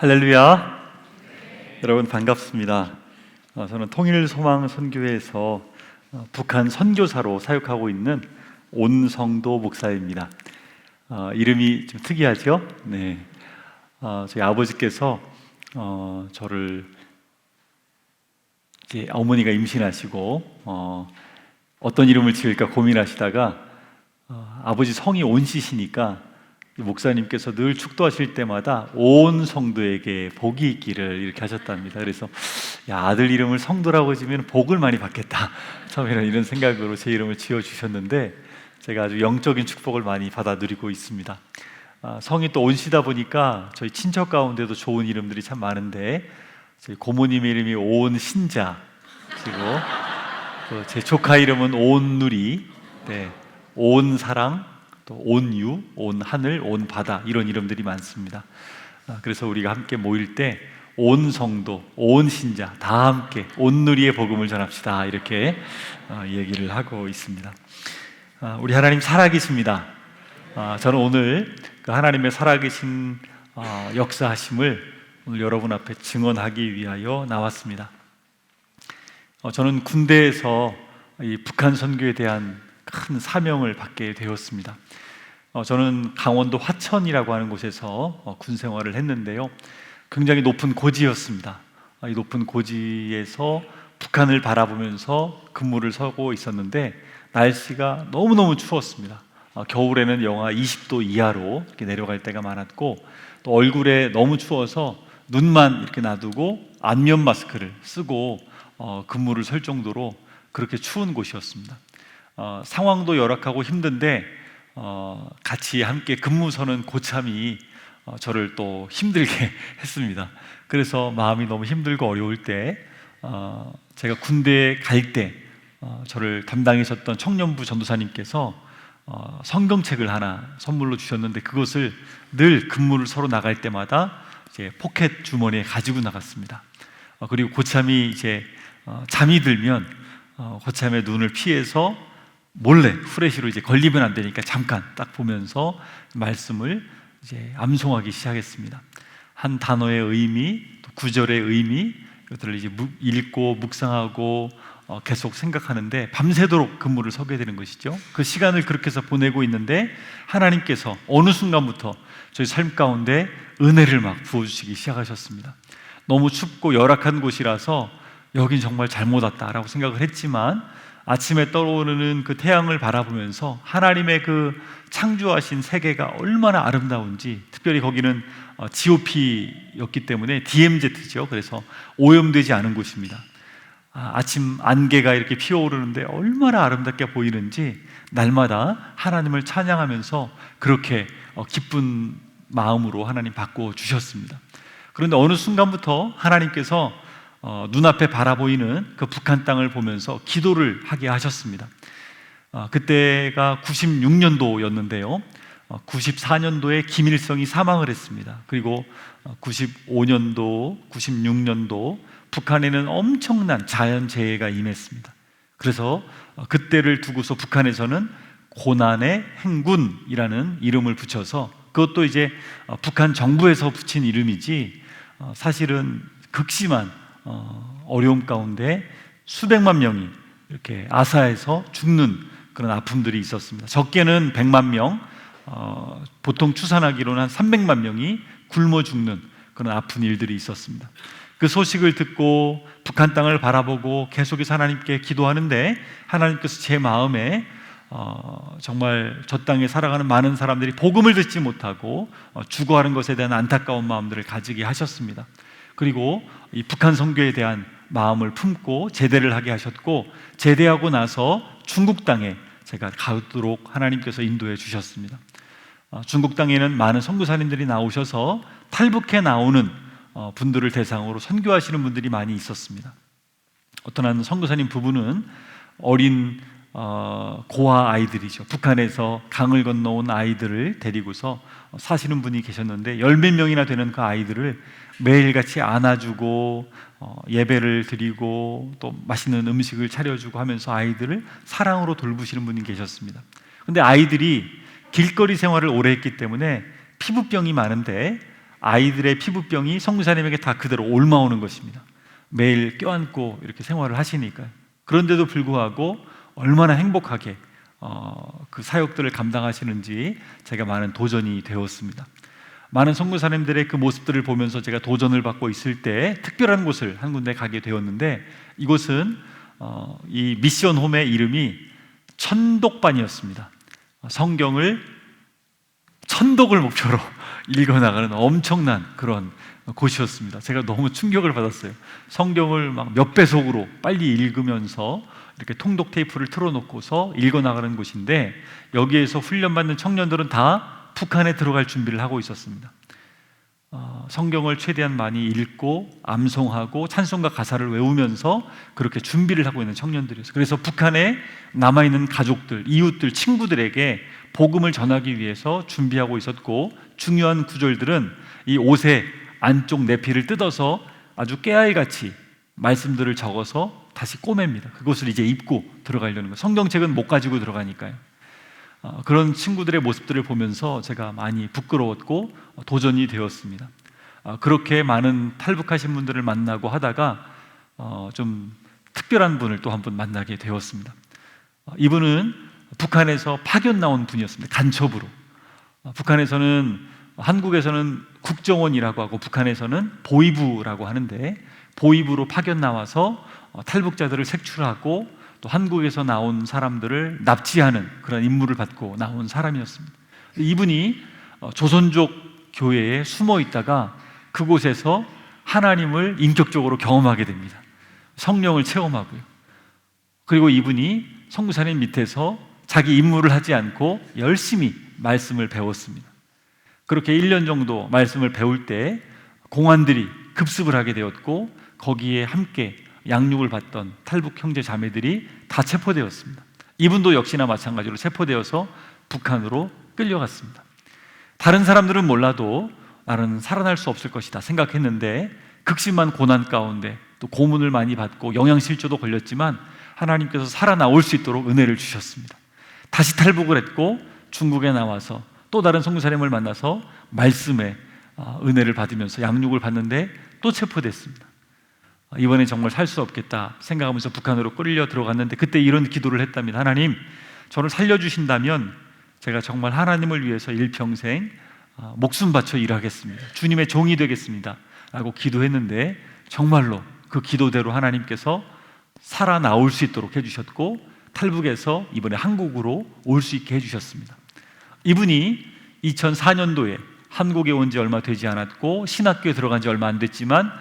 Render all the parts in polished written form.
할렐루야. 여러분 반갑습니다. 저는 통일소망선교회에서 북한 선교사로 사역하고 있는 온성도 목사입니다. 이름이 좀 특이하죠? 네. 저희 아버지께서 저를 이제 어머니가 임신하시고 어떤 이름을 지을까 고민하시다가 아버지 성이 온씨시니까 목사님께서 늘 축도하실 때마다 온 성도에게 복이 있기를 이렇게 하셨답니다. 그래서 아들 이름을 성도라고 지으면 복을 많이 받겠다, 처음에는 이런 생각으로 제 이름을 지어주셨는데 제가 아주 영적인 축복을 많이 받아 누리고 있습니다. 성이 또 온씨다 보니까 저희 친척 가운데도 좋은 이름들이 참 많은데 저희 고모님의 이름이 온신자, 그리고 제 조카 이름은 온누리, 온사랑, 또 온유, 온하늘, 온바다, 이런 이름들이 많습니다. 그래서 우리가 함께 모일 때 온성도, 온신자 다 함께 온누리의 복음을 전합시다, 이렇게 얘기를 하고 있습니다. 우리 하나님 살아계십니다. 저는 오늘 그 하나님의 살아계신 역사하심을 오늘 여러분 앞에 증언하기 위하여 나왔습니다. 저는 군대에서 이 북한 선교에 대한 큰 사명을 받게 되었습니다. 저는 강원도 화천이라고 하는 곳에서 군 생활을 했는데요, 굉장히 높은 고지였습니다. 이 높은 고지에서 북한을 바라보면서 근무를 서고 있었는데 날씨가 너무너무 추웠습니다. 겨울에는 영하 20도 이하로 이렇게 내려갈 때가 많았고, 또 얼굴에 너무 추워서 눈만 이렇게 놔두고 안면 마스크를 쓰고 근무를 설 정도로 그렇게 추운 곳이었습니다. 상황도 열악하고 힘든데 같이 함께 근무 서는 고참이 저를 또 힘들게 했습니다. 그래서 마음이 너무 힘들고 어려울 때 제가 군대에 갈 때 저를 담당하셨던 청년부 전도사님께서 성경책을 하나 선물로 주셨는데 그것을 늘 근무를 서로 나갈 때마다 이제 포켓 주머니에 가지고 나갔습니다. 그리고 고참이 이제 잠이 들면 고참의 눈을 피해서 몰래 후레쉬로 이제 걸리면 안 되니까 잠깐 딱 보면서 말씀을 이제 암송하기 시작했습니다. 한 단어의 의미, 또 구절의 의미, 이것들을 이제 읽고 묵상하고 계속 생각하는데 밤새도록 근무를 서게 되는 것이죠. 그 시간을 그렇게 해서 보내고 있는데 하나님께서 어느 순간부터 저희 삶 가운데 은혜를 막 부어주시기 시작하셨습니다. 너무 춥고 열악한 곳이라서 여긴 정말 잘못 왔다라고 생각을 했지만 아침에 떠오르는 그 태양을 바라보면서 하나님의 그 창조하신 세계가 얼마나 아름다운지, 특별히 거기는 GOP였기 때문에 DMZ죠. 그래서 오염되지 않은 곳입니다. 아침 안개가 이렇게 피어오르는데 얼마나 아름답게 보이는지 날마다 하나님을 찬양하면서 그렇게 기쁜 마음으로 하나님 바꿔주셨습니다. 그런데 어느 순간부터 하나님께서 눈앞에 바라보이는 그 북한 땅을 보면서 기도를 하게 하셨습니다. 그때가 96년도였는데요 94년도에 김일성이 사망을 했습니다. 그리고 95년도, 96년도 북한에는 엄청난 자연재해가 임했습니다. 그래서 그때를 두고서 북한에서는 고난의 행군이라는 이름을 붙여서, 그것도 이제 북한 정부에서 붙인 이름이지 사실은 극심한 어려움 가운데 수백만 명이 이렇게 아사에서 죽는 그런 아픔들이 있었습니다. 적게는 100만 명, 보통 추산하기로는 한 300만 명이 굶어 죽는 그런 아픈 일들이 있었습니다. 그 소식을 듣고 북한 땅을 바라보고 계속해서 하나님께 기도하는데 하나님께서 제 마음에 정말 저 땅에 살아가는 많은 사람들이 복음을 듣지 못하고 죽어가는 것에 대한 안타까운 마음들을 가지게 하셨습니다. 그리고 이 북한 선교에 대한 마음을 품고 제대를 하게 하셨고, 제대하고 나서 중국 땅에 제가 가도록 하나님께서 인도해 주셨습니다. 중국 땅에는 많은 선교사님들이 나오셔서 탈북해 나오는 분들을 대상으로 선교하시는 분들이 많이 있었습니다. 어떤 한 선교사님 부부는 어린 고아 아이들이죠. 북한에서 강을 건너온 아이들을 데리고서 사시는 분이 계셨는데 10몇 명이나 되는 그 아이들을 매일같이 안아주고 예배를 드리고 또 맛있는 음식을 차려주고 하면서 아이들을 사랑으로 돌보시는 분이 계셨습니다. 그런데 아이들이 길거리 생활을 오래 했기 때문에 피부병이 많은데 아이들의 피부병이 선교사님에게 다 그대로 옮아오는 것입니다. 매일 껴안고 이렇게 생활을 하시니까요. 그런데도 불구하고 얼마나 행복하게 그 사역들을 감당하시는지 제가 많은 도전이 되었습니다. 많은 선교사님들의 그 모습들을 보면서 제가 도전을 받고 있을 때 특별한 곳을 한 군데 가게 되었는데, 이곳은 이 미션홈의 이름이 천독반이었습니다. 성경을 천독을 목표로 읽어나가는 엄청난 그런 곳이었습니다. 제가 너무 충격을 받았어요. 성경을 막 몇 배속으로 빨리 읽으면서 이렇게 통독 테이프를 틀어놓고서 읽어나가는 곳인데, 여기에서 훈련받는 청년들은 다 북한에 들어갈 준비를 하고 있었습니다. 성경을 최대한 많이 읽고 암송하고 찬송가 가사를 외우면서 그렇게 준비를 하고 있는 청년들이었어요. 그래서 북한에 남아있는 가족들, 이웃들, 친구들에게 복음을 전하기 위해서 준비하고 있었고, 중요한 구절들은 이 옷의 안쪽 내피를 뜯어서 아주 깨알같이 말씀들을 적어서 다시 꼬맵니다. 그것을 이제 입고 들어가려는 거예요. 성경책은 못 가지고 들어가니까요. 그런 친구들의 모습들을 보면서 제가 많이 부끄러웠고 도전이 되었습니다. 그렇게 많은 탈북하신 분들을 만나고 하다가 좀 특별한 분을 또 한 분 만나게 되었습니다. 이분은 북한에서 파견 나온 분이었습니다. 간첩으로. 북한에서는, 한국에서는 국정원이라고 하고 북한에서는 보위부라고 하는데, 보위부로 파견 나와서 탈북자들을 색출하고 또 한국에서 나온 사람들을 납치하는 그런 임무를 받고 나온 사람이었습니다. 이분이 조선족 교회에 숨어 있다가 그곳에서 하나님을 인격적으로 경험하게 됩니다. 성령을 체험하고요. 그리고 이분이 선교사님 밑에서 자기 임무를 하지 않고 열심히 말씀을 배웠습니다. 그렇게 1년 정도 말씀을 배울 때 공안들이 급습을 하게 되었고, 거기에 함께 양육을 받던 탈북 형제 자매들이 다 체포되었습니다. 이분도 역시나 마찬가지로 체포되어서 북한으로 끌려갔습니다. 다른 사람들은 몰라도 나는 살아날 수 없을 것이다 생각했는데, 극심한 고난 가운데 또 고문을 많이 받고 영양실조도 걸렸지만 하나님께서 살아나올 수 있도록 은혜를 주셨습니다. 다시 탈북을 했고 중국에 나와서 또 다른 선교사님을 만나서 말씀에 은혜를 받으면서 양육을 받는데 또 체포됐습니다. 이번에 정말 살 수 없겠다 생각하면서 북한으로 끌려 들어갔는데, 그때 이런 기도를 했답니다. 하나님, 저를 살려주신다면 제가 정말 하나님을 위해서 일평생 목숨 바쳐 일하겠습니다. 주님의 종이 되겠습니다 라고 기도했는데, 정말로 그 기도대로 하나님께서 살아나올 수 있도록 해주셨고, 탈북에서 이번에 한국으로 올 수 있게 해주셨습니다. 이분이 2004년도에 한국에 온 지 얼마 되지 않았고 신학교에 들어간 지 얼마 안 됐지만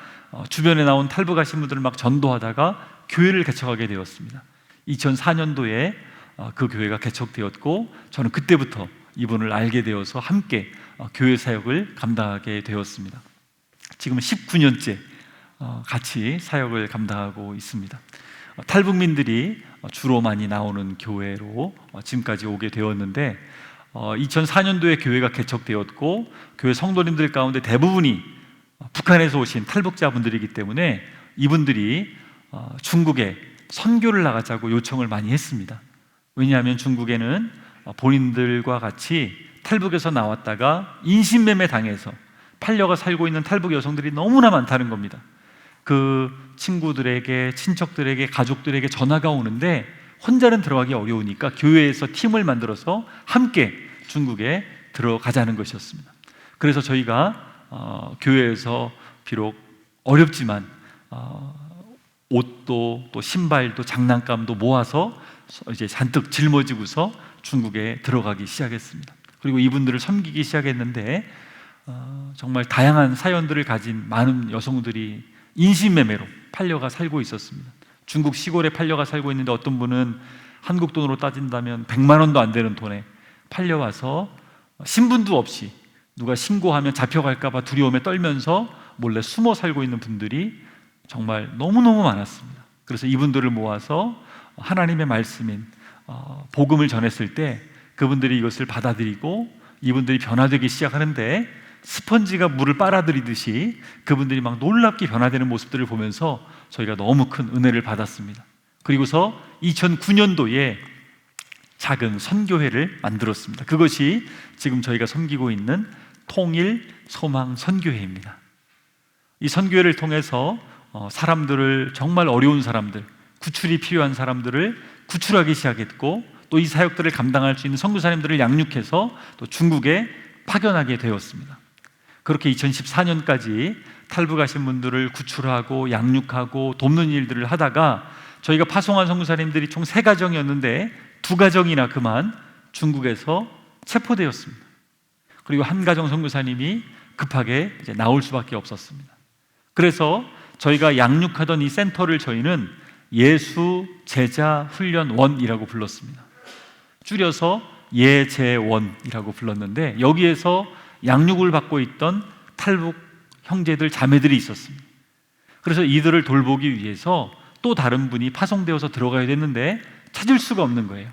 주변에 나온 탈북하신 분들을 막 전도하다가 교회를 개척하게 되었습니다. 2004년도에 그 교회가 개척되었고, 저는 그때부터 이분을 알게 되어서 함께 교회 사역을 감당하게 되었습니다. 지금 19년째 같이 사역을 감당하고 있습니다. 탈북민들이 주로 많이 나오는 교회로 지금까지 오게 되었는데, 2004년도에 교회가 개척되었고 교회 성도님들 가운데 대부분이 북한에서 오신 탈북자분들이기 때문에 이분들이 중국에 선교를 나가자고 요청을 많이 했습니다. 왜냐하면 중국에는 본인들과 같이 탈북에서 나왔다가 인신매매 당해서 팔려가 살고 있는 탈북 여성들이 너무나 많다는 겁니다. 그 친구들에게, 친척들에게, 가족들에게 전화가 오는데 혼자는 들어가기 어려우니까 교회에서 팀을 만들어서 함께 중국에 들어가자는 것이었습니다. 그래서 저희가 교회에서 비록 어렵지만 옷도 또 신발도 장난감도 모아서 이제 잔뜩 짊어지고서 중국에 들어가기 시작했습니다. 그리고 이분들을 섬기기 시작했는데 정말 다양한 사연들을 가진 많은 여성들이 인신매매로 팔려가 살고 있었습니다. 중국 시골에 팔려가 살고 있는데 어떤 분은 한국 돈으로 따진다면 100만 원도 안 되는 돈에 팔려와서 신분도 없이 누가 신고하면 잡혀갈까 봐 두려움에 떨면서 몰래 숨어 살고 있는 분들이 정말 너무너무 많았습니다. 그래서 이분들을 모아서 하나님의 말씀인 복음을 전했을 때 그분들이 이것을 받아들이고 이분들이 변화되기 시작하는데, 스펀지가 물을 빨아들이듯이 그분들이 막 놀랍게 변화되는 모습들을 보면서 저희가 너무 큰 은혜를 받았습니다. 그리고서 2009년도에 작은 선교회를 만들었습니다. 그것이 지금 저희가 섬기고 있는 통일 소망 선교회입니다. 이 선교회를 통해서 사람들을, 정말 어려운 사람들, 구출이 필요한 사람들을 구출하기 시작했고, 또 이 사역들을 감당할 수 있는 선교사님들을 양육해서 또 중국에 파견하게 되었습니다. 그렇게 2014년까지 탈북하신 분들을 구출하고 양육하고 돕는 일들을 하다가, 저희가 파송한 선교사님들이 총 3가정이었는데 2가정이나 그만 중국에서 체포되었습니다. 그리고 한 가정 선교사님이 급하게 이제 나올 수밖에 없었습니다. 그래서 저희가 양육하던 이 센터를 저희는 예수 제자 훈련원이라고 불렀습니다. 줄여서 예제원이라고 불렀는데, 여기에서 양육을 받고 있던 탈북 형제들 자매들이 있었습니다. 그래서 이들을 돌보기 위해서 또 다른 분이 파송되어서 들어가야 됐는데 찾을 수가 없는 거예요.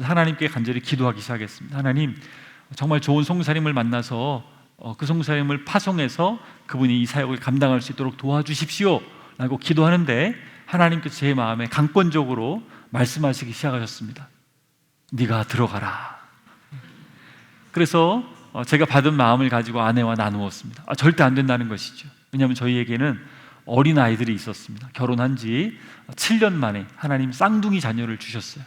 하나님께 간절히 기도하기 시작했습니다. 하나님, 정말 좋은 선교사님을 만나서 그 선교사님을 파송해서 그분이 이 사역을 감당할 수 있도록 도와주십시오 라고 기도하는데, 하나님께서 제 마음에 강권적으로 말씀하시기 시작하셨습니다. 네가 들어가라. 그래서 제가 받은 마음을 가지고 아내와 나누었습니다. 절대 안 된다는 것이죠. 왜냐하면 저희에게는 어린 아이들이 있었습니다. 결혼한 지 7년 만에 하나님 쌍둥이 자녀를 주셨어요.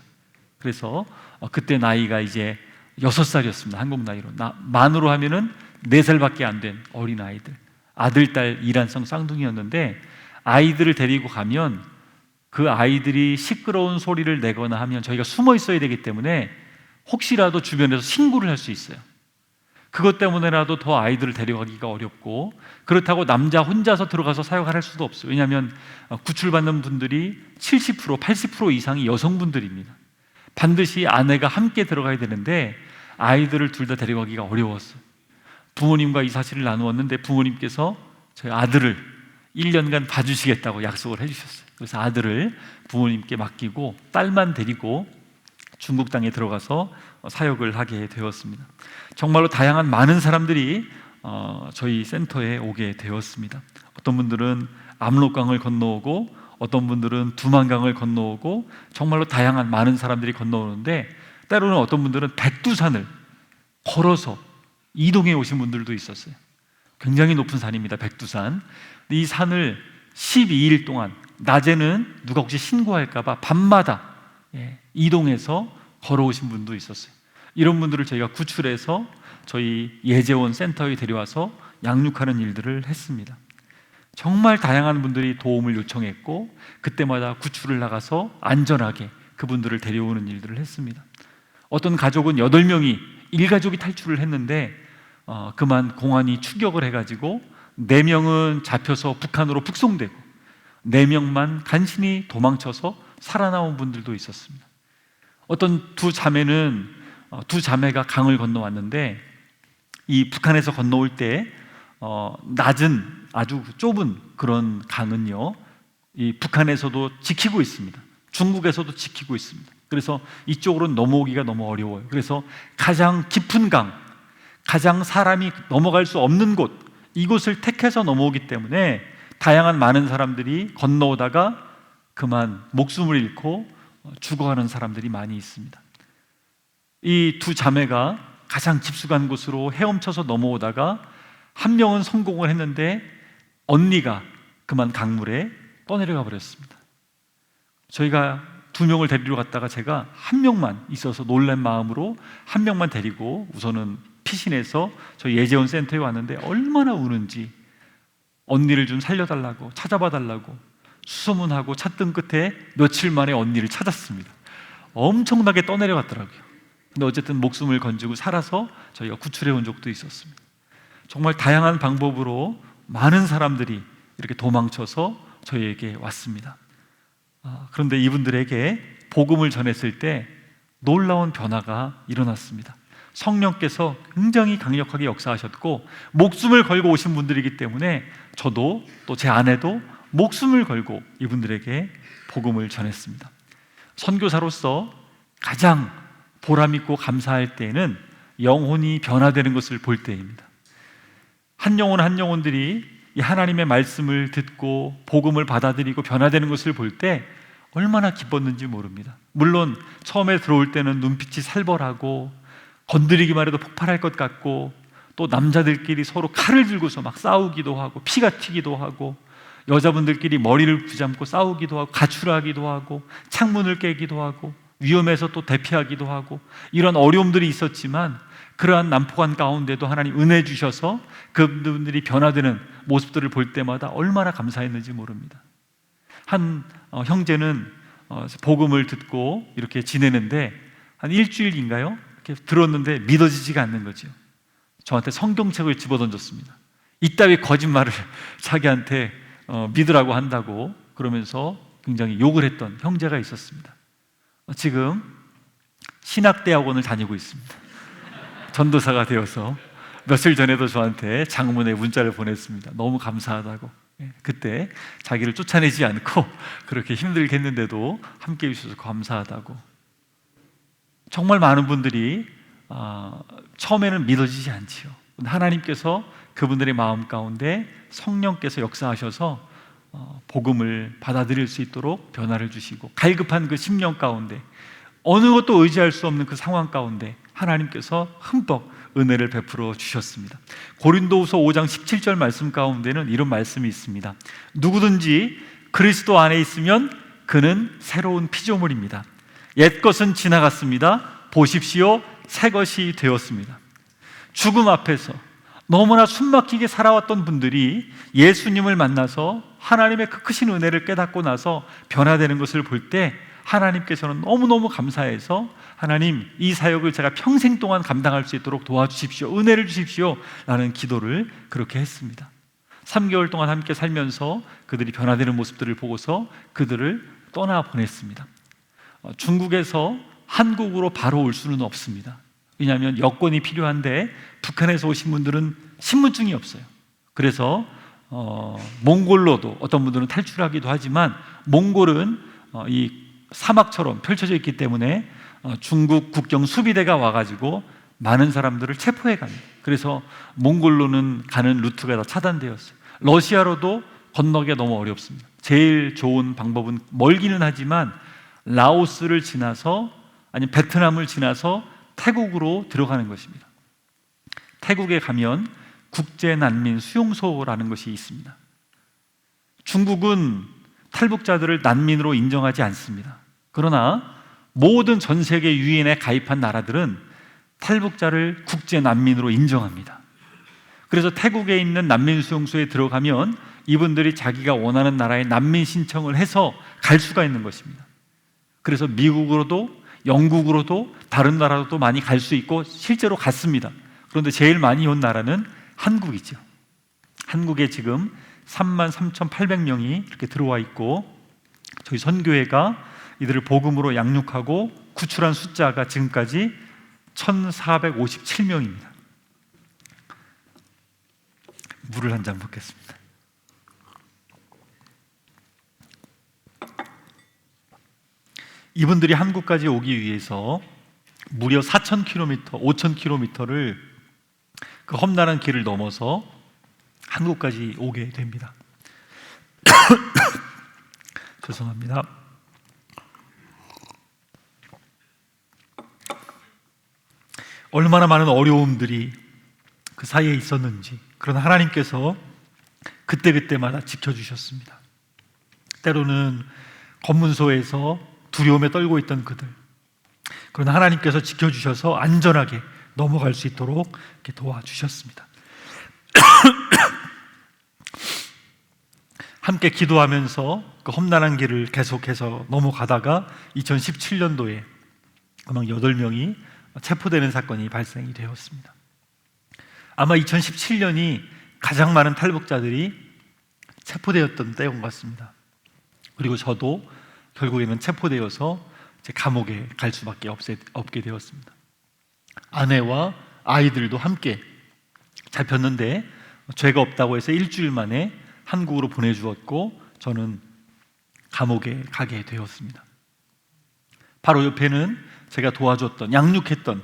그래서 그때 나이가 이제 6살이었습니다. 한국 나이로. 만으로 하면은 4살밖에 안 된 어린 아이들, 아들, 딸 이란성 쌍둥이였는데, 아이들을 데리고 가면 그 아이들이 시끄러운 소리를 내거나 하면 저희가 숨어 있어야 되기 때문에 혹시라도 주변에서 신고를 할 수 있어요. 그것 때문에라도 더 아이들을 데려가기가 어렵고, 그렇다고 남자 혼자서 들어가서 사역을 할 수도 없어요. 왜냐하면 구출받는 분들이 70%, 80% 이상이 여성분들입니다. 반드시 아내가 함께 들어가야 되는데 아이들을 둘 다 데려가기가 어려웠어요. 부모님과 이 사실을 나누었는데 부모님께서 저희 아들을 1년간 봐주시겠다고 약속을 해주셨어요. 그래서 아들을 부모님께 맡기고 딸만 데리고 중국 땅에 들어가서 사역을 하게 되었습니다. 정말로 다양한 많은 사람들이 저희 센터에 오게 되었습니다. 어떤 분들은 압록강을 건너오고, 어떤 분들은 두만강을 건너오고, 정말로 다양한 많은 사람들이 건너오는데, 때로는 어떤 분들은 백두산을 걸어서 이동해 오신 분들도 있었어요. 굉장히 높은 산입니다, 백두산. 이 산을 12일 동안, 낮에는 누가 혹시 신고할까봐 밤마다 이동해서 걸어오신 분도 있었어요. 이런 분들을 저희가 구출해서 저희 예재원 센터에 데려와서 양육하는 일들을 했습니다. 정말 다양한 분들이 도움을 요청했고, 그때마다 구출을 나가서 안전하게 그분들을 데려오는 일들을 했습니다. 어떤 가족은 8명이 일가족이 탈출을 했는데 그만 공안이 추격을 해가지고 4명은 잡혀서 북한으로 북송되고 4명만 간신히 도망쳐서 살아나온 분들도 있었습니다. 어떤 두 자매가 강을 건너왔는데, 이 북한에서 건너올 때 낮은 아주 좁은 그런 강은요, 이 북한에서도 지키고 있습니다. 중국에서도 지키고 있습니다. 그래서 이쪽으로는 넘어오기가 너무 어려워요. 그래서 가장 깊은 강, 가장 사람이 넘어갈 수 없는 곳, 이곳을 택해서 넘어오기 때문에 다양한 많은 사람들이 건너오다가 그만 목숨을 잃고 죽어가는 사람들이 많이 있습니다. 이 두 자매가 가장 깊숙한 곳으로 헤엄쳐서 넘어오다가 한 명은 성공을 했는데 언니가 그만 강물에 떠내려가 버렸습니다. 저희가 2명을 데리러 갔다가 제가 1명만 있어서 놀란 마음으로 1명만 데리고 우선은 피신해서 저희 예재원 센터에 왔는데, 얼마나 우는지 언니를 좀 살려달라고 찾아봐 달라고 수소문하고 찾던 끝에 며칠 만에 언니를 찾았습니다. 엄청나게 떠내려갔더라고요. 근데 어쨌든 목숨을 건지고 살아서 저희가 구출해 온 적도 있었습니다. 정말 다양한 방법으로 많은 사람들이 이렇게 도망쳐서 저희에게 왔습니다. 그런데 이분들에게 복음을 전했을 때 놀라운 변화가 일어났습니다. 성령께서 굉장히 강력하게 역사하셨고, 목숨을 걸고 오신 분들이기 때문에 저도 또 제 아내도 목숨을 걸고 이분들에게 복음을 전했습니다. 선교사로서 가장 보람있고 감사할 때에는 영혼이 변화되는 것을 볼 때입니다. 한 영혼들이 이 하나님의 말씀을 듣고 복음을 받아들이고 변화되는 것을 볼 때 얼마나 기뻤는지 모릅니다. 물론 처음에 들어올 때는 눈빛이 살벌하고 건드리기만 해도 폭발할 것 같고 또 남자들끼리 서로 칼을 들고서 막 싸우기도 하고 피가 튀기도 하고, 여자분들끼리 머리를 붙잡고 싸우기도 하고 가출하기도 하고 창문을 깨기도 하고 위험해서 또 대피하기도 하고, 이런 어려움들이 있었지만 그러한 난폭한 가운데도 하나님 은혜 주셔서 그분들이 변화되는 모습들을 볼 때마다 얼마나 감사했는지 모릅니다. 한 형제는 복음을 듣고 이렇게 지내는데 한 일주일인가요? 이렇게 들었는데 믿어지지가 않는 거죠. 저한테 성경책을 집어던졌습니다. 이따위 거짓말을 자기한테 믿으라고 한다고 그러면서 굉장히 욕을 했던 형제가 있었습니다. 지금 신학대학원을 다니고 있습니다. 전도사가 되어서 며칠 전에도 저한테 장문의 문자를 보냈습니다. 너무 감사하다고. 그때 자기를 쫓아내지 않고 그렇게 힘들게 했는데도 함께 해주셔서 감사하다고. 정말 많은 분들이 처음에는 믿어지지 않지요. 하나님께서 그분들의 마음 가운데 성령께서 역사하셔서 복음을 받아들일 수 있도록 변화를 주시고, 갈급한 그 심령 가운데, 어느 것도 의지할 수 없는 그 상황 가운데 하나님께서 흠뻑 은혜를 베풀어 주셨습니다. 고린도후서 5장 17절 말씀 가운데는 이런 말씀이 있습니다. 누구든지 그리스도 안에 있으면 그는 새로운 피조물입니다. 옛것은 지나갔습니다. 보십시오, 새 것이 되었습니다. 죽음 앞에서 너무나 숨막히게 살아왔던 분들이 예수님을 만나서 하나님의 그 크신 은혜를 깨닫고 나서 변화되는 것을 볼 때 하나님께서는 너무너무 감사해서, 하나님, 이 사역을 제가 평생 동안 감당할 수 있도록 도와주십시오, 은혜를 주십시오 라는 기도를 그렇게 했습니다. 3개월 동안 함께 살면서 그들이 변화되는 모습들을 보고서 그들을 떠나보냈습니다. 중국에서 한국으로 바로 올 수는 없습니다. 왜냐하면 여권이 필요한데 북한에서 오신 분들은 신분증이 없어요. 그래서 몽골로도 어떤 분들은 탈출하기도 하지만, 몽골은 이 사막처럼 펼쳐져 있기 때문에 중국 국경 수비대가 와가지고 많은 사람들을 체포해 갑니다. 그래서 몽골로는 가는 루트가 다 차단되었어요. 러시아로도 건너기가 너무 어렵습니다. 제일 좋은 방법은 멀기는 하지만 라오스를 지나서, 아니면 베트남을 지나서 태국으로 들어가는 것입니다. 태국에 가면 국제난민 수용소라는 것이 있습니다. 중국은 탈북자들을 난민으로 인정하지 않습니다. 그러나 모든 전 세계 유엔에 가입한 나라들은 탈북자를 국제난민으로 인정합니다. 그래서 태국에 있는 난민 수용소에 들어가면 이분들이 자기가 원하는 나라에 난민 신청을 해서 갈 수가 있는 것입니다. 그래서 미국으로도 영국으로도 다른 나라로도 많이 갈 수 있고 실제로 갔습니다. 그런데 제일 많이 온 나라는 한국이죠. 한국에 지금 33,800명이 이렇게 들어와 있고, 저희 선교회가 이들을 복음으로 양육하고 구출한 숫자가 지금까지 1,457명입니다. 물을 한 잔 먹겠습니다. 이분들이 한국까지 오기 위해서 무려 4,000km, 5,000km를 그 험난한 길을 넘어서 한국까지 오게 됩니다. 죄송합니다. 얼마나 많은 어려움들이 그 사이에 있었는지, 그러나 하나님께서 그때그때마다 지켜주셨습니다. 때로는 검문소에서 두려움에 떨고 있던 그들, 그러나 하나님께서 지켜주셔서 안전하게 넘어갈 수 있도록 이렇게 도와주셨습니다. 함께 기도하면서 그 험난한 길을 계속해서 넘어가다가 2017년도에 아마 8명이 체포되는 사건이 발생이 되었습니다. 아마 2017년이 가장 많은 탈북자들이 체포되었던 때인 것 같습니다. 그리고 저도 결국에는 체포되어서 제 감옥에 갈 수밖에 없게 되었습니다. 아내와 아이들도 함께 잡혔는데 죄가 없다고 해서 일주일 만에 한국으로 보내주었고, 저는 감옥에 가게 되었습니다. 바로 옆에는 제가 도와줬던, 양육했던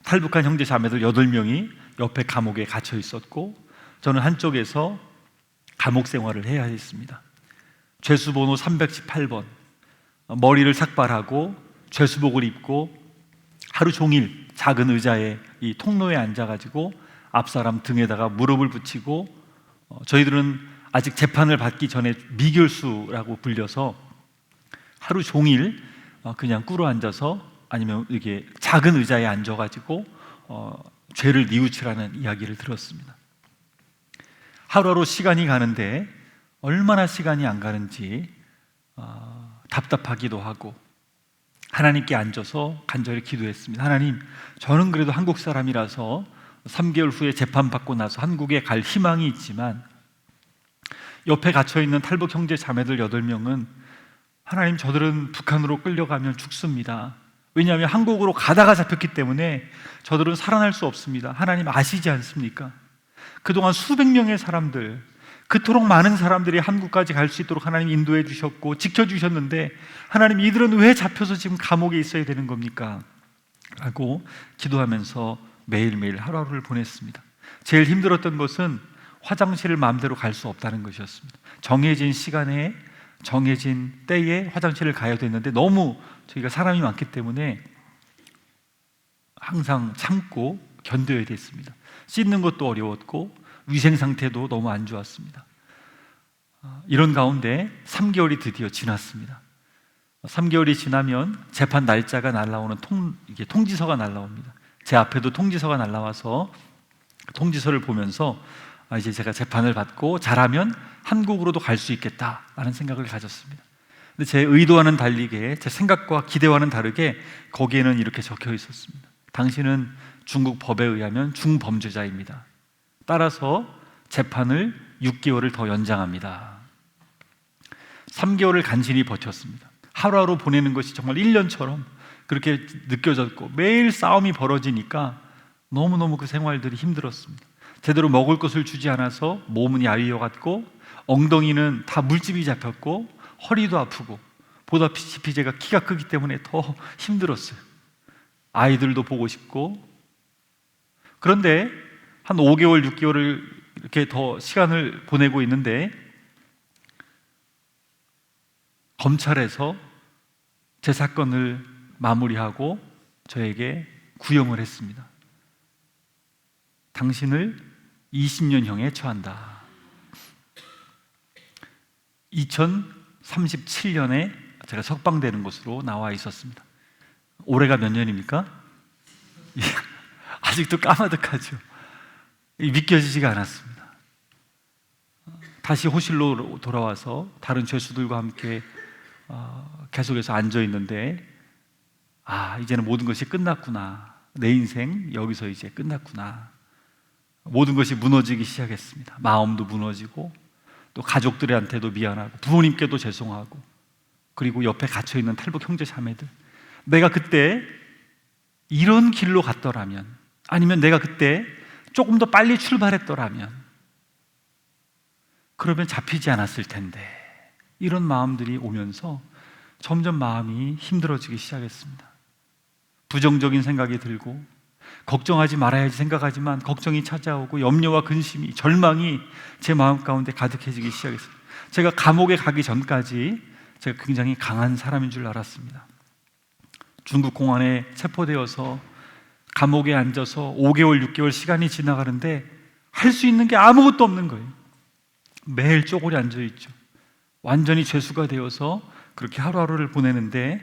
탈북한 형제 자매들 8명이 옆에 감옥에 갇혀 있었고, 저는 한쪽에서 감옥 생활을 해야 했습니다. 죄수번호 318번, 머리를 삭발하고 죄수복을 입고 하루 종일 작은 의자에 이 통로에 앉아가지고 앞사람 등에다가 무릎을 붙이고 저희들은 아직 재판을 받기 전에 미결수라고 불려서 하루 종일 그냥 꿇어 앉아서 아니면 이게 작은 의자에 앉아가지고 죄를 뉘우치라는 이야기를 들었습니다. 하루하루 시간이 가는데 얼마나 시간이 안 가는지 답답하기도 하고 하나님께 앉아서 간절히 기도했습니다. 하나님, 저는 그래도 한국 사람이라서 3개월 후에 재판받고 나서 한국에 갈 희망이 있지만 옆에 갇혀있는 탈북 형제 자매들 8명은 하나님, 저들은 북한으로 끌려가면 죽습니다. 왜냐하면 한국으로 가다가 잡혔기 때문에 저들은 살아날 수 없습니다. 하나님 아시지 않습니까? 그동안 수백 명의 사람들, 그토록 많은 사람들이 한국까지 갈 수 있도록 하나님 인도해 주셨고 지켜주셨는데 하나님, 이들은 왜 잡혀서 지금 감옥에 있어야 되는 겁니까? 라고 기도하면서 매일매일 하루하루를 보냈습니다. 제일 힘들었던 것은 화장실을 마음대로 갈 수 없다는 것이었습니다. 정해진 시간에 정해진 때에 화장실을 가야 됐는데 너무 저희가 사람이 많기 때문에 항상 참고 견뎌야 됐습니다. 씻는 것도 어려웠고 위생 상태도 너무 안 좋았습니다. 이런 가운데 3개월이 드디어 지났습니다. 3개월이 지나면 재판 날짜가 날라오는 통지서가 날라옵니다. 제 앞에도 통지서가 날라와서 통지서를 보면서 이제 제가 재판을 받고 잘하면 한국으로도 갈 수 있겠다라는 생각을 가졌습니다. 근데 제 의도와는 달리게, 제 생각과 기대와는 다르게 거기에는 이렇게 적혀 있었습니다. 당신은 중국 법에 의하면 중범죄자입니다. 따라서 재판을 6개월을 더 연장합니다. 3개월을 간신히 버텼습니다. 하루하루 보내는 것이 정말 1년처럼 그렇게 느껴졌고 매일 싸움이 벌어지니까 너무너무 그 생활들이 힘들었습니다. 제대로 먹을 것을 주지 않아서 몸은 야위어갔고 엉덩이는 다 물집이 잡혔고 허리도 아프고 보다시피 제가 키가 크기 때문에 더 힘들었어요. 아이들도 보고 싶고. 그런데 한 5개월, 6개월을 이렇게 더 시간을 보내고 있는데 검찰에서 제 사건을 마무리하고 저에게 구형을 했습니다. 당신을 20년형에 처한다. 2037년에 제가 석방되는 것으로 나와 있었습니다. 올해가 몇 년입니까? 아직도 까마득하죠. 믿겨지지가 않았습니다. 다시 호실로 돌아와서 다른 죄수들과 함께 계속해서 앉아 있는데 이제는 모든 것이 끝났구나. 내 인생 여기서 이제 끝났구나. 모든 것이 무너지기 시작했습니다. 마음도 무너지고 또 가족들한테도 미안하고 부모님께도 죄송하고 그리고 옆에 갇혀있는 탈북 형제 자매들, 내가 그때 이런 길로 갔더라면, 아니면 내가 그때 조금 더 빨리 출발했더라면 그러면 잡히지 않았을 텐데, 이런 마음들이 오면서 점점 마음이 힘들어지기 시작했습니다. 부정적인 생각이 들고 걱정하지 말아야지 생각하지만 걱정이 찾아오고 염려와 근심이, 절망이 제 마음 가운데 가득해지기 시작했습니다. 제가 감옥에 가기 전까지 제가 굉장히 강한 사람인 줄 알았습니다. 중국 공안에 체포되어서 감옥에 앉아서 5개월, 6개월 시간이 지나가는데 할 수 있는 게 아무것도 없는 거예요. 매일 쪼그려 앉아있죠. 완전히 죄수가 되어서 그렇게 하루하루를 보내는데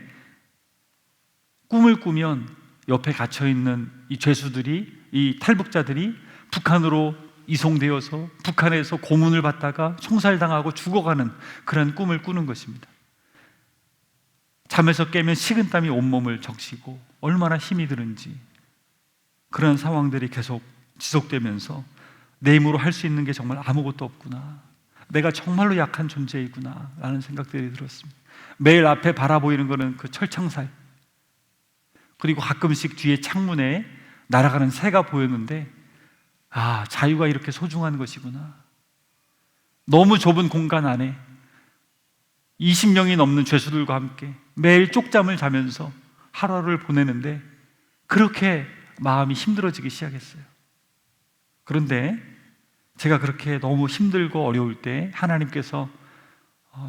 꿈을 꾸면 옆에 갇혀있는 이 죄수들이, 이 탈북자들이 북한으로 이송되어서 북한에서 고문을 받다가 총살당하고 죽어가는 그런 꿈을 꾸는 것입니다. 잠에서 깨면 식은땀이 온몸을 적시고 얼마나 힘이 드는지, 그런 상황들이 계속 지속되면서 내 힘으로 할 수 있는 게 정말 아무것도 없구나, 내가 정말로 약한 존재이구나 라는 생각들이 들었습니다. 매일 앞에 바라보이는 것은 그 철창살, 그리고 가끔씩 뒤에 창문에 날아가는 새가 보였는데 자유가 이렇게 소중한 것이구나. 너무 좁은 공간 안에 20명이 넘는 죄수들과 함께 매일 쪽잠을 자면서 하루를 보내는데 그렇게 마음이 힘들어지기 시작했어요. 그런데 제가 그렇게 너무 힘들고 어려울 때 하나님께서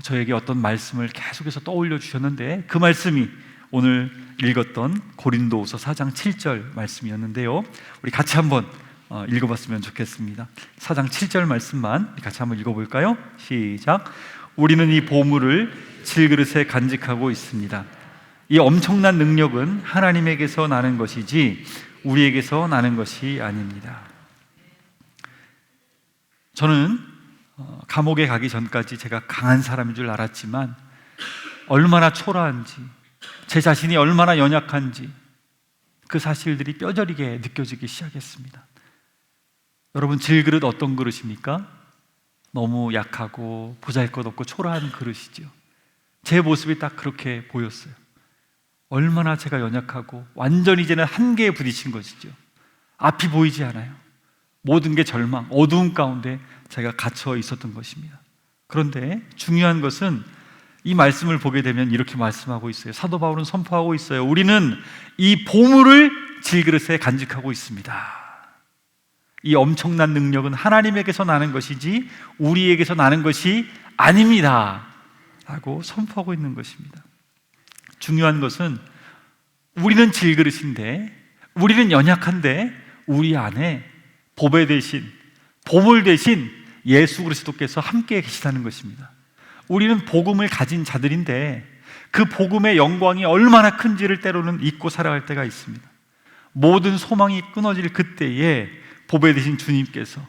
저에게 어떤 말씀을 계속해서 떠올려 주셨는데, 그 말씀이 오늘 읽었던 고린도후서 4장 7절 말씀이었는데요. 우리 같이 한번 읽어봤으면 좋겠습니다. 4장 7절 말씀만 같이 한번 읽어볼까요? 시작. 우리는 이 보물을 질그릇에 간직하고 있습니다. 이 엄청난 능력은 하나님에게서 나는 것이지 우리에게서 나는 것이 아닙니다. 저는 감옥에 가기 전까지 제가 강한 사람인 줄 알았지만 얼마나 초라한지, 제 자신이 얼마나 연약한지 그 사실들이 뼈저리게 느껴지기 시작했습니다. 여러분, 질그릇 어떤 그릇입니까? 너무 약하고 보잘것없고 초라한 그릇이죠. 제 모습이 딱 그렇게 보였어요. 얼마나 제가 연약하고 완전히 이제는 한계에 부딪힌 것이죠. 앞이 보이지 않아요. 모든 게 절망, 어두운 가운데 제가 갇혀 있었던 것입니다. 그런데 중요한 것은 이 말씀을 보게 되면 이렇게 말씀하고 있어요. 사도 바울은 선포하고 있어요. 우리는 이 보물을 질그릇에 간직하고 있습니다. 이 엄청난 능력은 하나님에게서 나는 것이지 우리에게서 나는 것이 아닙니다 라고 선포하고 있는 것입니다. 중요한 것은 우리는 질그릇인데, 우리는 연약한데 우리 안에 보배 대신, 보물 대신 예수 그리스도께서 함께 계시다는 것입니다. 우리는 복음을 가진 자들인데 그 복음의 영광이 얼마나 큰지를 때로는 잊고 살아갈 때가 있습니다. 모든 소망이 끊어질 그때에 보배 되신 주님께서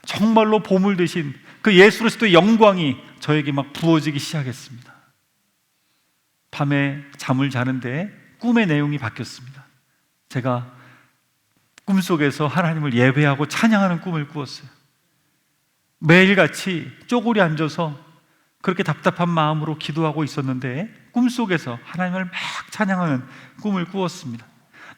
정말로 보물 되신 그 예수 그리스도의 영광이 저에게 막 부어지기 시작했습니다. 밤에 잠을 자는데 꿈의 내용이 바뀌었습니다. 제가 꿈속에서 하나님을 예배하고 찬양하는 꿈을 꾸었어요. 매일같이 쪼그려 앉아서 그렇게 답답한 마음으로 기도하고 있었는데 꿈속에서 하나님을 막 찬양하는 꿈을 꾸었습니다.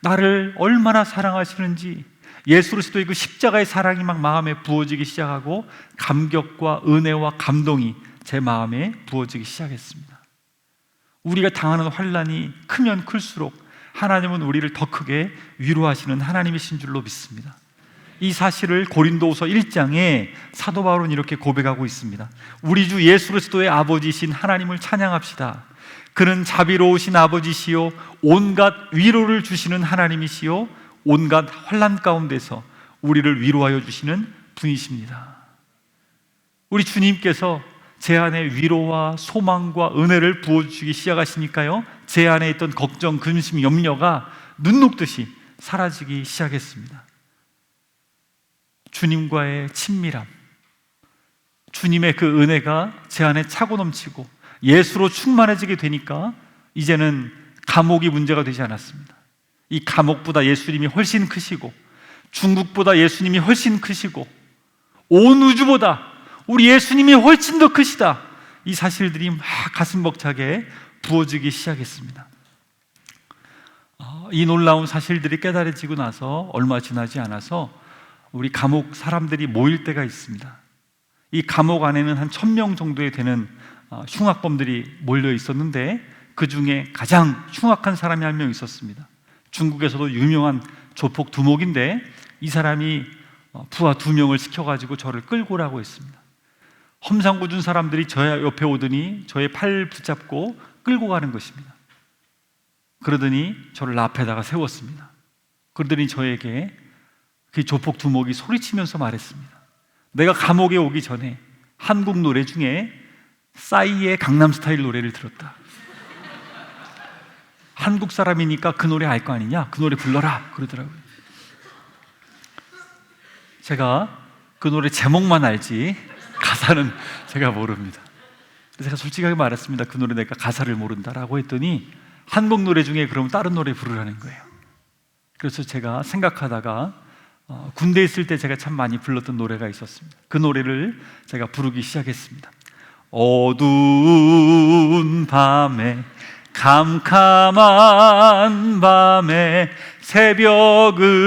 나를 얼마나 사랑하시는지, 예수 그리스도의 그 십자가의 사랑이 막 마음에 부어지기 시작하고 감격과 은혜와 감동이 제 마음에 부어지기 시작했습니다. 우리가 당하는 환난이 크면 클수록 하나님은 우리를 더 크게 위로하시는 하나님이신 줄로 믿습니다. 이 사실을 고린도후서 1장에 사도 바울은 이렇게 고백하고 있습니다. 우리 주 예수 그리스도의 아버지신 하나님을 찬양합시다. 그는 자비로우신 아버지시요 온갖 위로를 주시는 하나님이시요 온갖 환난 가운데서 우리를 위로하여 주시는 분이십니다. 우리 주님께서 제 안에 위로와 소망과 은혜를 부어주시기 시작하시니까요, 제 안에 있던 걱정, 근심, 염려가 눈 녹듯이 사라지기 시작했습니다. 주님과의 친밀함, 주님의 그 은혜가 제 안에 차고 넘치고 예수로 충만해지게 되니까 이제는 감옥이 문제가 되지 않았습니다. 이 감옥보다 예수님이 훨씬 크시고 중국보다 예수님이 훨씬 크시고 온 우주보다 우리 예수님이 훨씬 더 크시다, 이 사실들이 막 가슴 벅차게 부어지기 시작했습니다. 이 놀라운 사실들이 깨달아지고 나서 얼마 지나지 않아서 우리 감옥 사람들이 모일 때가 있습니다. 이 감옥 안에는 한 1000명 정도에 되는 흉악범들이 몰려 있었는데 그 중에 가장 흉악한 사람이 한 명 있었습니다. 중국에서도 유명한 조폭 두목인데 이 사람이 부하 2명을 시켜가지고 저를 끌고 오라고 했습니다. 험상궂은 사람들이 저 옆에 오더니 저의 팔 붙잡고 끌고 가는 것입니다. 그러더니 저를 앞에다가 세웠습니다. 그러더니 저에게 그 조폭 두목이 소리치면서 말했습니다. 내가 감옥에 오기 전에 한국 노래 중에 싸이의 강남스타일 노래를 들었다. 한국 사람이니까 그 노래 알 거 아니냐? 그 노래 불러라 그러더라고요. 제가 그 노래 제목만 알지 가사는 제가 모릅니다. 제가 솔직하게 말했습니다. 그 노래 내가 가사를 모른다라고 했더니 한국 노래 중에 그럼 다른 노래 부르라는 거예요. 그래서 제가 생각하다가 군대에 있을 때 제가 참 많이 불렀던 노래가 있었습니다. 그 노래를 제가 부르기 시작했습니다. 어두운 밤에 캄캄한 밤에 새벽을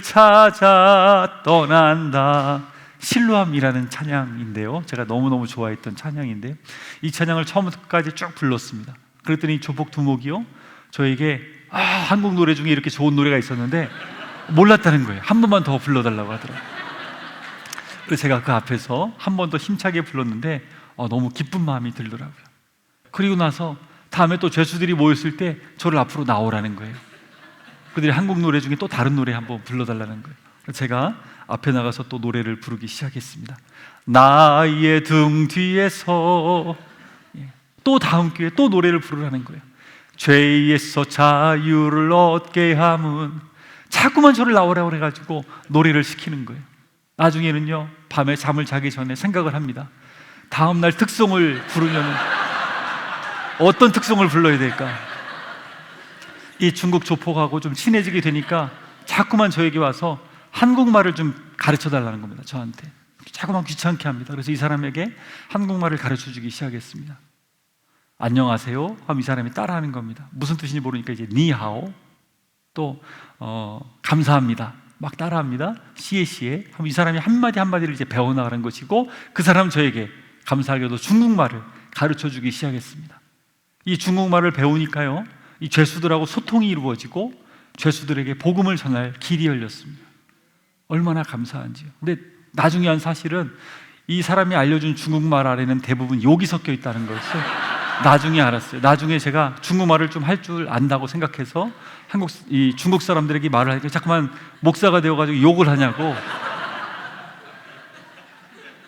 찾아 떠난다. 실로암이라는 찬양인데요, 제가 너무너무 좋아했던 찬양인데요, 이 찬양을 처음부터까지 쭉 불렀습니다. 그랬더니 조폭 두목이요 저에게 한국 노래 중에 이렇게 좋은 노래가 있었는데 몰랐다는 거예요. 한 번만 더 불러달라고 하더라고요. 그래서 제가 그 앞에서 한 번 더 힘차게 불렀는데 너무 기쁜 마음이 들더라고요. 그리고 나서 다음에 또 죄수들이 모였을 때 저를 앞으로 나오라는 거예요. 그들이 한국 노래 중에 또 다른 노래 한번 불러달라는 거예요. 제가 앞에 나가서 또 노래를 부르기 시작했습니다. 나의 등 뒤에서, 또 다음 기회에 또 노래를 부르라는 거예요. 죄에서 자유를 얻게 함은, 자꾸만 저를 나오라고 해가지고 노래를 시키는 거예요. 나중에는요, 밤에 잠을 자기 전에 생각을 합니다. 다음날 특송을 부르면 어떤 특송을 불러야 될까? 이 중국 조폭하고 좀 친해지게 되니까 자꾸만 저에게 와서 한국말을 좀 가르쳐 달라는 겁니다. 저한테 자꾸만 귀찮게 합니다. 그래서 이 사람에게 한국말을 가르쳐 주기 시작했습니다. 안녕하세요 하면 이 사람이 따라하는 겁니다. 무슨 뜻인지 모르니까 이제 니하오, 또 감사합니다 막 따라합니다. 시에 하면 이 사람이 한마디 한마디를 이제 배워나가는 것이고, 그 사람은 저에게 감사하게도 중국말을 가르쳐 주기 시작했습니다. 이 중국말을 배우니까요, 이 죄수들하고 소통이 이루어지고 죄수들에게 복음을 전할 길이 열렸습니다. 얼마나 감사한지요. 근데 나중에 한 사실은 이 사람이 알려준 중국말 안에는 대부분 욕이 섞여 있다는 것을 나중에 알았어요. 나중에 제가 중국말을 좀 할 줄 안다고 생각해서 이 중국 사람들에게 말을 하니까 자꾸만 목사가 되어가지고 욕을 하냐고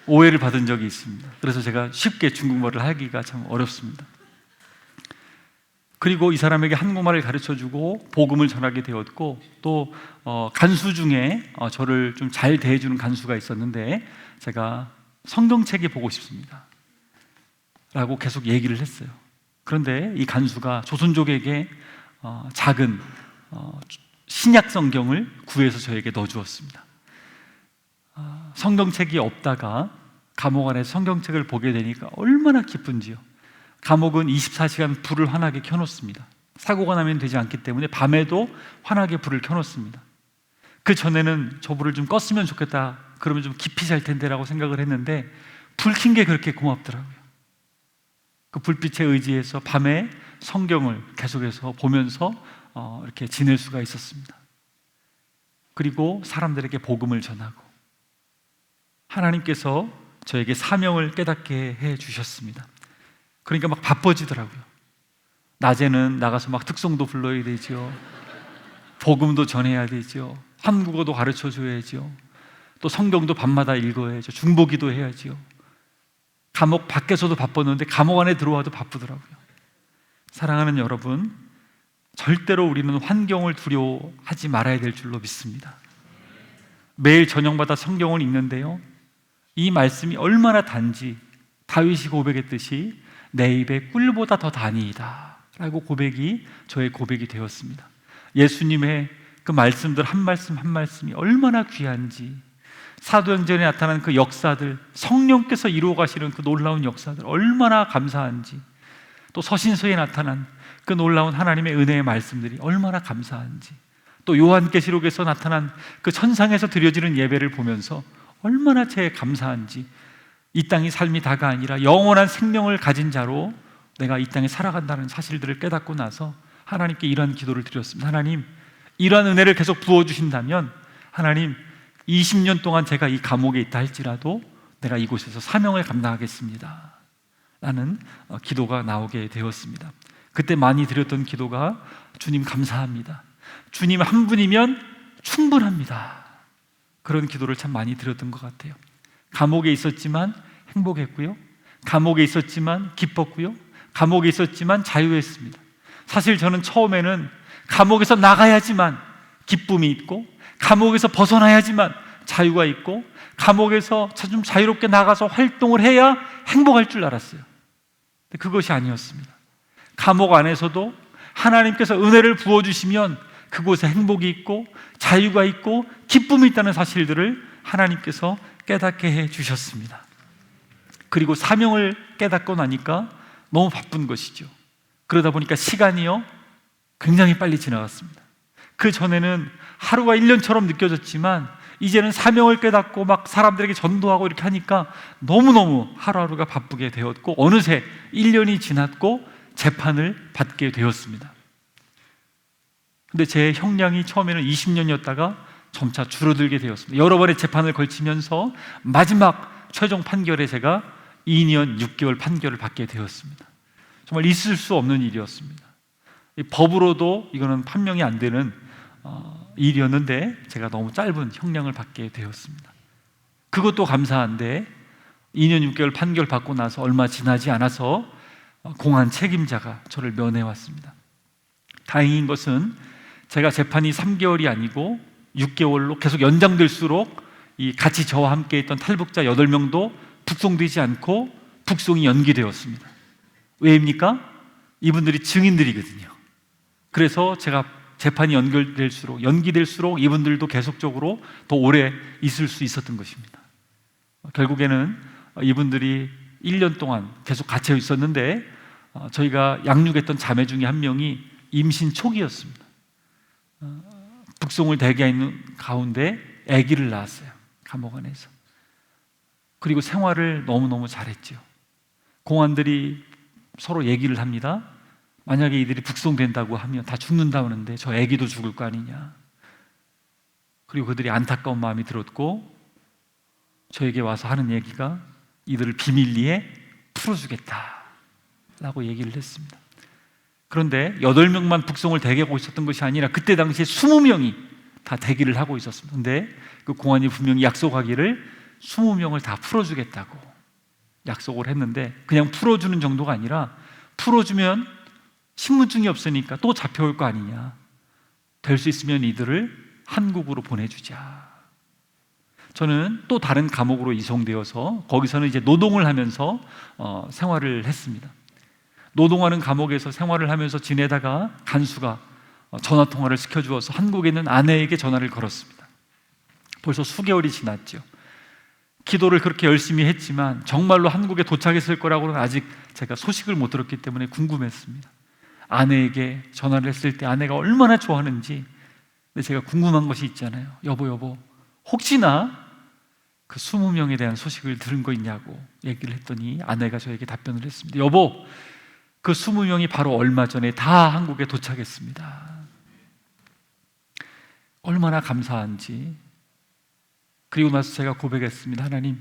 오해를 받은 적이 있습니다. 그래서 제가 쉽게 중국말을 하기가 참 어렵습니다. 그리고 이 사람에게 한국말을 가르쳐주고 복음을 전하게 되었고, 또 간수 중에 저를 좀 잘 대해주는 간수가 있었는데, 제가 성경책이 보고 싶습니다 라고 계속 얘기를 했어요. 그런데 이 간수가 조선족에게 작은 신약 성경을 구해서 저에게 넣어주었습니다. 성경책이 없다가 감옥 안에 성경책을 보게 되니까 얼마나 기쁜지요. 감옥은 24시간 불을 환하게 켜놓습니다. 사고가 나면 되지 않기 때문에 밤에도 환하게 불을 켜놓습니다. 그 전에는 저 불을 좀 껐으면 좋겠다, 그러면 좀 깊이 잘 텐데 라고 생각을 했는데, 불 킨 게 그렇게 고맙더라고요. 그 불빛에 의지해서 밤에 성경을 계속해서 보면서 이렇게 지낼 수가 있었습니다. 그리고 사람들에게 복음을 전하고, 하나님께서 저에게 사명을 깨닫게 해 주셨습니다. 그러니까 막 바빠지더라고요. 낮에는 나가서 막 특송도 불러야 되죠, 복음도 전해야 되죠, 한국어도 가르쳐 줘야죠, 또 성경도 밤마다 읽어야죠, 중보기도 해야죠. 감옥 밖에서도 바빴는데 감옥 안에 들어와도 바쁘더라고요. 사랑하는 여러분, 절대로 우리는 환경을 두려워하지 말아야 될 줄로 믿습니다. 매일 저녁마다 성경을 읽는데요, 이 말씀이 얼마나 단지 다윗이 고백했듯이 내 입에 꿀보다 더 단이이다 라고 고백이 저의 고백이 되었습니다. 예수님의 그 말씀들 한 말씀 한 말씀이 얼마나 귀한지, 사도행전에 나타난 그 역사들, 성령께서 이루어 가시는 그 놀라운 역사들 얼마나 감사한지, 또 서신서에 나타난 그 놀라운 하나님의 은혜의 말씀들이 얼마나 감사한지, 또 요한계시록에서 나타난 그 천상에서 드려지는 예배를 보면서 얼마나 제 감사한지, 이 땅의 삶이 다가 아니라 영원한 생명을 가진 자로 내가 이 땅에 살아간다는 사실들을 깨닫고 나서 하나님께 이러한 기도를 드렸습니다. 하나님, 이러한 은혜를 계속 부어주신다면 하나님, 20년 동안 제가 이 감옥에 있다 할지라도 내가 이곳에서 사명을 감당하겠습니다 라는 기도가 나오게 되었습니다. 그때 많이 드렸던 기도가, 주님 감사합니다, 주님 한 분이면 충분합니다, 그런 기도를 참 많이 드렸던 것 같아요. 감옥에 있었지만 행복했고요, 감옥에 있었지만 기뻤고요, 감옥에 있었지만 자유했습니다. 사실 저는 처음에는 감옥에서 나가야지만 기쁨이 있고, 감옥에서 벗어나야지만 자유가 있고, 감옥에서 좀 자유롭게 나가서 활동을 해야 행복할 줄 알았어요. 근데 그것이 아니었습니다. 감옥 안에서도 하나님께서 은혜를 부어주시면 그곳에 행복이 있고 자유가 있고 기쁨이 있다는 사실들을 하나님께서 깨닫게 해 주셨습니다. 그리고 사명을 깨닫고 나니까 너무 바쁜 것이죠. 그러다 보니까 시간이요 굉장히 빨리 지나갔습니다. 그 전에는 하루가 1년처럼 느껴졌지만 이제는 사명을 깨닫고 막 사람들에게 전도하고 이렇게 하니까 너무너무 하루하루가 바쁘게 되었고, 어느새 1년이 지났고 재판을 받게 되었습니다. 근데 제 형량이 처음에는 20년이었다가 점차 줄어들게 되었습니다. 여러 번의 재판을 걸치면서 마지막 최종 판결에 제가 2년 6개월 판결을 받게 되었습니다. 정말 있을 수 없는 일이었습니다. 법으로도 이거는 판명이 안 되는 일이었는데 제가 너무 짧은 형량을 받게 되었습니다. 그것도 감사한데 2년 6개월 판결 받고 나서 얼마 지나지 않아서 공안 책임자가 저를 면회 왔습니다. 다행인 것은 제가 재판이 3개월이 아니고 6개월로 계속 연장될수록 이 같이 저와 함께 있던 탈북자 8명도 북송되지 않고 북송이 연기되었습니다. 왜입니까? 이분들이 증인들이거든요. 그래서 제가 재판이 연기될수록 이분들도 계속적으로 더 오래 있을 수 있었던 것입니다. 결국에는 이분들이 1년 동안 계속 갇혀 있었는데 저희가 양육했던 자매 중에 한 명이 임신 초기였습니다. 북송을 대기하는 가운데 아기를 낳았어요. 감옥 안에서. 그리고 생활을 너무너무 잘했죠. 공안들이 서로 얘기를 합니다. 만약에 이들이 북송된다고 하면 다 죽는다고 하는데 저 아기도 죽을 거 아니냐. 그리고 그들이 안타까운 마음이 들었고 저에게 와서 하는 얘기가 이들을 비밀리에 풀어주겠다라고 얘기를 했습니다. 그런데 8명만 북송을 대기하고 있었던 것이 아니라 그때 당시에 20명이 다 대기를 하고 있었습니다. 그런데 그 공안이 분명히 약속하기를 20명을 다 풀어주겠다고 약속을 했는데 그냥 풀어주는 정도가 아니라 풀어주면 신분증이 없으니까 또 잡혀올 거 아니냐. 될 수 있으면 이들을 한국으로 보내주자. 저는 또 다른 감옥으로 이송되어서 거기서는 이제 노동을 하면서 생활을 했습니다. 노동하는 감옥에서 생활을 하면서 지내다가 간수가 전화 통화를 시켜주어서 한국에 있는 아내에게 전화를 걸었습니다. 벌써 수개월이 지났죠. 기도를 그렇게 열심히 했지만 정말로 한국에 도착했을 거라고는 아직 제가 소식을 못 들었기 때문에 궁금했습니다. 아내에게 전화를 했을 때 아내가 얼마나 좋아하는지. 근데 제가 궁금한 것이 있잖아요. 여보 혹시나 그 20명에 대한 소식을 들은 거 있냐고 얘기를 했더니 아내가 저에게 답변을 했습니다. 여보, 그 20명이 바로 얼마 전에 다 한국에 도착했습니다. 얼마나 감사한지. 그리고 나서 제가 고백했습니다. 하나님,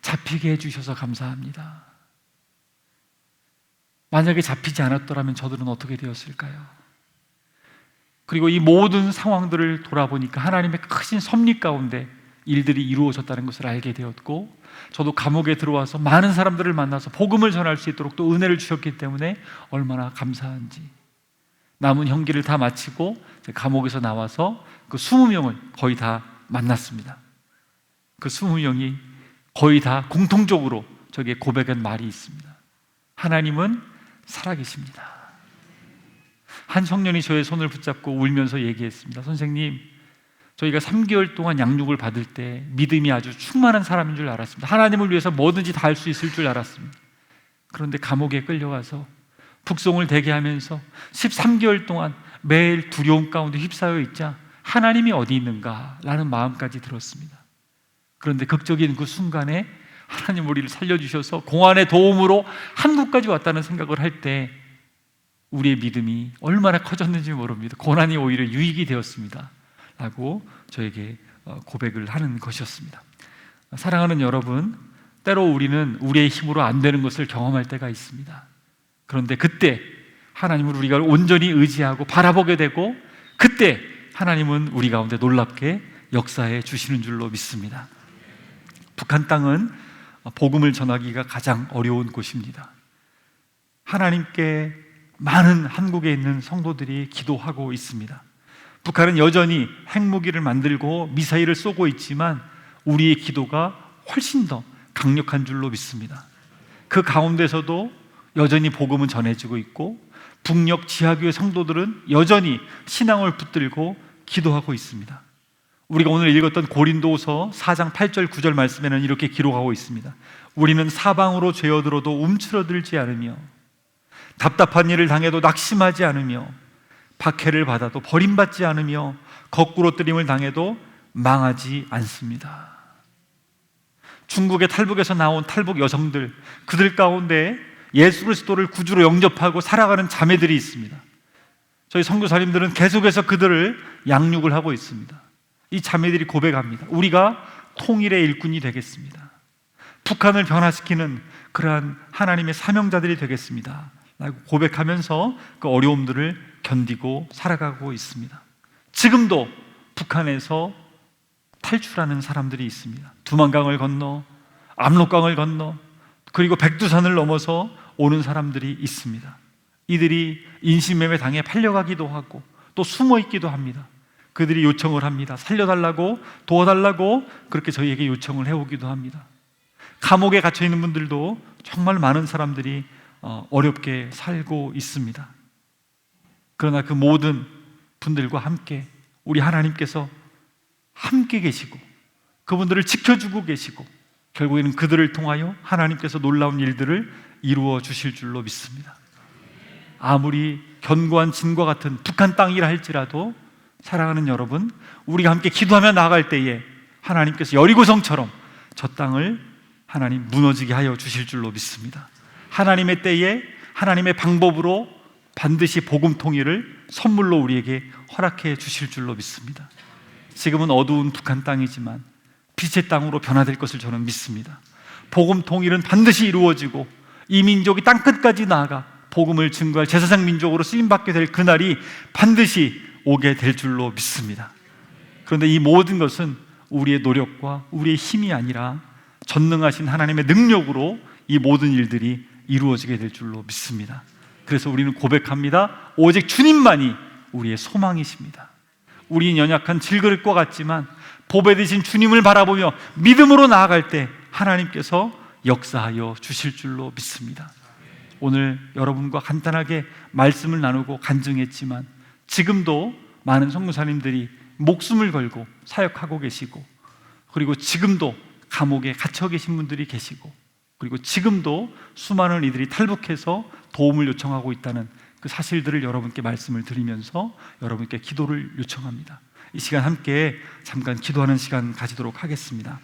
잡히게 해주셔서 감사합니다. 만약에 잡히지 않았더라면 저들은 어떻게 되었을까요? 그리고 이 모든 상황들을 돌아보니까 하나님의 크신 섭리 가운데 일들이 이루어졌다는 것을 알게 되었고, 저도 감옥에 들어와서 많은 사람들을 만나서 복음을 전할 수 있도록 또 은혜를 주셨기 때문에 얼마나 감사한지. 남은 형기를 다 마치고 감옥에서 나와서 그 20명을 거의 다 만났습니다. 그 20명이 거의 다 공통적으로 저에게 고백한 말이 있습니다. 하나님은 살아계십니다. 한 청년이 저의 손을 붙잡고 울면서 얘기했습니다. 선생님, 저희가 3개월 동안 양육을 받을 때 믿음이 아주 충만한 사람인 줄 알았습니다. 하나님을 위해서 뭐든지 다 할 수 있을 줄 알았습니다. 그런데 감옥에 끌려가서 북송을 대기하면서 13개월 동안 매일 두려움 가운데 휩싸여 있자 하나님이 어디 있는가라는 마음까지 들었습니다. 그런데 극적인 그 순간에 하나님 우리를 살려주셔서 공안의 도움으로 한국까지 왔다는 생각을 할 때 우리의 믿음이 얼마나 커졌는지 모릅니다. 고난이 오히려 유익이 되었습니다 라고 저에게 고백을 하는 것이었습니다. 사랑하는 여러분, 때로 우리는 우리의 힘으로 안 되는 것을 경험할 때가 있습니다. 그런데 그때 하나님을 우리가 온전히 의지하고 바라보게 되고, 그때 하나님은 우리 가운데 놀랍게 역사해 주시는 줄로 믿습니다. 북한 땅은 복음을 전하기가 가장 어려운 곳입니다. 하나님께 많은 한국에 있는 성도들이 기도하고 있습니다. 북한은 여전히 핵무기를 만들고 미사일을 쏘고 있지만 우리의 기도가 훨씬 더 강력한 줄로 믿습니다. 그 가운데서도 여전히 복음은 전해지고 있고, 북녘 지하교회 성도들은 여전히 신앙을 붙들고 기도하고 있습니다. 우리가 오늘 읽었던 고린도서 4장 8절 9절 말씀에는 이렇게 기록하고 있습니다. 우리는 사방으로 죄어들어도 움츠러들지 않으며, 답답한 일을 당해도 낙심하지 않으며, 박해를 받아도 버림받지 않으며, 거꾸로 뜨림을 당해도 망하지 않습니다. 중국의 탈북에서 나온 탈북 여성들, 그들 가운데 예수 그리스도를 구주로 영접하고 살아가는 자매들이 있습니다. 저희 선교사님들은 계속해서 그들을 양육을 하고 있습니다. 이 자매들이 고백합니다. 우리가 통일의 일꾼이 되겠습니다. 북한을 변화시키는 그러한 하나님의 사명자들이 되겠습니다 라고 고백하면서 그 어려움들을 견디고 살아가고 있습니다. 지금도 북한에서 탈출하는 사람들이 있습니다. 두만강을 건너, 압록강을 건너, 그리고 백두산을 넘어서 오는 사람들이 있습니다. 이들이 인신매매 당해 팔려가기도 하고 또 숨어 있기도 합니다. 그들이 요청을 합니다. 살려달라고, 도와달라고 그렇게 저희에게 요청을 해오기도 합니다. 감옥에 갇혀 있는 분들도 정말 많은 사람들이 어렵게 살고 있습니다. 그러나 그 모든 분들과 함께 우리 하나님께서 함께 계시고 그분들을 지켜주고 계시고 결국에는 그들을 통하여 하나님께서 놀라운 일들을 이루어 주실 줄로 믿습니다. 아무리 견고한 진과 같은 북한 땅이라 할지라도 사랑하는 여러분, 우리가 함께 기도하며 나아갈 때에 하나님께서 여리고성처럼 저 땅을 하나님 무너지게 하여 주실 줄로 믿습니다. 하나님의 때에 하나님의 방법으로 반드시 복음 통일을 선물로 우리에게 허락해 주실 줄로 믿습니다. 지금은 어두운 북한 땅이지만 빛의 땅으로 변화될 것을 저는 믿습니다. 복음 통일은 반드시 이루어지고 이 민족이 땅끝까지 나아가 복음을 증거할 제사장 민족으로 쓰임받게 될 그날이 반드시 오게 될 줄로 믿습니다. 그런데 이 모든 것은 우리의 노력과 우리의 힘이 아니라 전능하신 하나님의 능력으로 이 모든 일들이 이루어지게 될 줄로 믿습니다. 그래서 우리는 고백합니다. 오직 주님만이 우리의 소망이십니다. 우리는 연약한 질그릇과 같지만 보배 되신 주님을 바라보며 믿음으로 나아갈 때 하나님께서 역사하여 주실 줄로 믿습니다. 오늘 여러분과 간단하게 말씀을 나누고 간증했지만 지금도 많은 선교사님들이 목숨을 걸고 사역하고 계시고, 그리고 지금도 감옥에 갇혀 계신 분들이 계시고, 그리고 지금도 수많은 이들이 탈북해서 도움을 요청하고 있다는 그 사실들을 여러분께 말씀을 드리면서 여러분께 기도를 요청합니다. 이 시간 함께 잠깐 기도하는 시간 가지도록 하겠습니다.